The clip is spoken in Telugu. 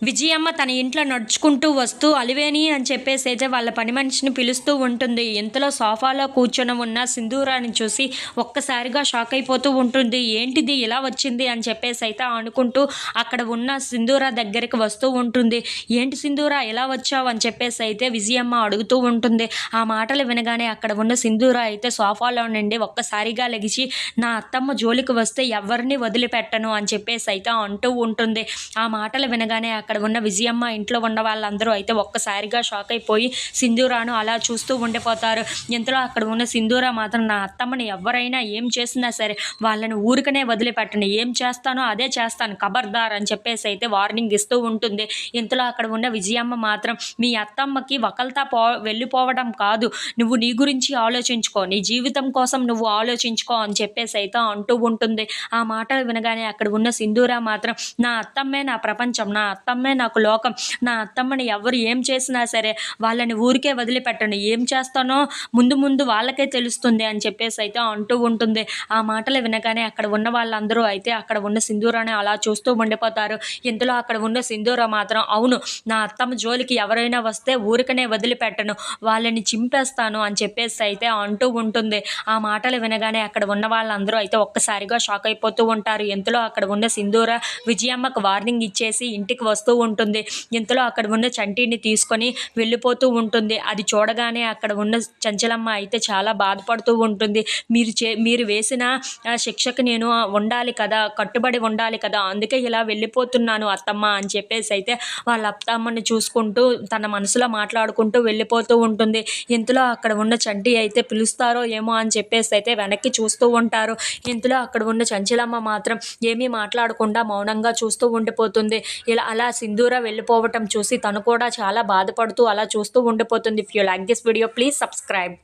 విజయమ్మ తన ఇంట్లో నడుచుకుంటూ వస్తూ అలివేణి అని చెప్పేసి అయితే వాళ్ళ పని మనిషిని పిలుస్తూ ఉంటుంది. ఇంతలో సోఫాలో కూర్చొని ఉన్న సింధూరాన్ని చూసి ఒక్కసారిగా షాక్ అయిపోతూ ఉంటుంది. ఏంటిది ఇలా వచ్చింది అని చెప్పేసి అయితే అనుకుంటూ అక్కడ ఉన్న సింధూర దగ్గరికి వస్తూ ఉంటుంది. ఏంటి సింధూర ఎలా వచ్చావు అని చెప్పేసి అయితే విజయమ్మ అడుగుతూ ఉంటుంది. ఆ మాటలు వినగానే అక్కడ ఉన్న సింధూర అయితే సోఫాలో నుండి ఒక్కసారిగా లెగిసి నా అత్తమ్మ జోలికి వస్తే ఎవరిని వదిలిపెట్టను అని చెప్పేసి అయితే అంటూ ఉంటుంది. ఆ మాటలు వినగానే అక్కడ ఉన్న విజయమ్మ ఇంట్లో ఉన్న వాళ్ళందరూ అయితే ఒక్కసారిగా షాక్ అయిపోయి సింధూరాను అలా చూస్తూ ఉండిపోతారు. ఇంతలో అక్కడ ఉన్న సింధూర మాత్రం నా అత్తమ్మని ఎవరైనా ఏం చేసినా సరే వాళ్ళని ఊరికనే వదిలిపెట్టను, ఏం చేస్తానో అదే చేస్తాను, ఖబర్దార్ అని చెప్పేసి అయితే వార్నింగ్ ఇస్తూ ఉంటుంది. ఇంతలో అక్కడ ఉన్న విజయమ్మ మాత్రం మీ అత్తమ్మకి వకల్తా వెళ్ళిపోవడం కాదు, నువ్వు నీ గురించి ఆలోచించుకో, నీ జీవితం కోసం నువ్వు ఆలోచించుకో అని చెప్పేసి అయితే అంటూ ఉంటుంది. ఆ మాటలు వినగానే అక్కడ ఉన్న సింధూర మాత్రం నా అత్తమ్మే నా ప్రపంచం, నా అత్తమ్మే నాకు లోకం, నా అత్తమ్మని ఎవరు ఏం చేసినా సరే వాళ్ళని ఊరికే వదిలిపెట్టను, ఏం చేస్తానో ముందు ముందు వాళ్ళకే తెలుస్తుంది అని చెప్పేసి అయితే అంటూ ఉంటుంది. ఆ మాటలు వినగానే అక్కడ ఉన్న వాళ్ళందరూ అయితే అక్కడ ఉన్న సింధూరాన్ని అలా చూస్తూ ఉండిపోతారు. ఇంతలో అక్కడ ఉన్న సింధూర మాత్రం అవును, నా అత్తమ్మ జోలికి ఎవరైనా వస్తే ఊరికనే వదిలిపెట్టను, వాళ్ళని చింపేస్తాను అని చెప్పేసి అయితే అంటూ ఉంటుంది. ఆ మాటలు వినగానే అక్కడ ఉన్న వాళ్ళందరూ అయితే ఒక్కసారిగా షాక్ అయిపోతూ ఉంటారు. ఇంతలో అక్కడ ఉన్న సింధూర విజయమ్మకు వార్నింగ్ ఇచ్చేసి ఇంటికి వస్తూ ఉంటుంది. ఇంతలో అక్కడ ఉన్న చంటిని తీసుకొని వెళ్ళిపోతూ ఉంటుంది. అది చూడగానే అక్కడ ఉన్న చంచలమ్మ అయితే చాలా బాధపడుతూ ఉంటుంది. మీరు వేసిన శిక్షకు నేను ఉండాలి కదా, కట్టుబడి ఉండాలి కదా, అందుకే ఇలా వెళ్ళిపోతున్నాను అత్తమ్మ అని చెప్పేసి అయితే వాళ్ళ అత్తమ్మని చూసుకుంటూ తన మనసులో మాట్లాడుకుంటూ వెళ్ళిపోతూ ఉంటుంది. ఇంతలో అక్కడ ఉన్న చంటి అయితే పిలుస్తారో ఏమో అని చెప్పేసి అయితే వెనక్కి చూస్తూ ఉంటారు. ఇంతలో అక్కడ ఉన్న చంచలమ్మ మాత్రం ఏమీ మాట్లాడకుండా మౌనంగా చూస్తూ ఉండిపోతుంది. అలా సింధూర వెళ్ళిపోవటం చూసి తను కూడా చాలా బాధపడుతూ అలా చూస్తూ ఉండిపోతుంది. If you like this video please subscribe.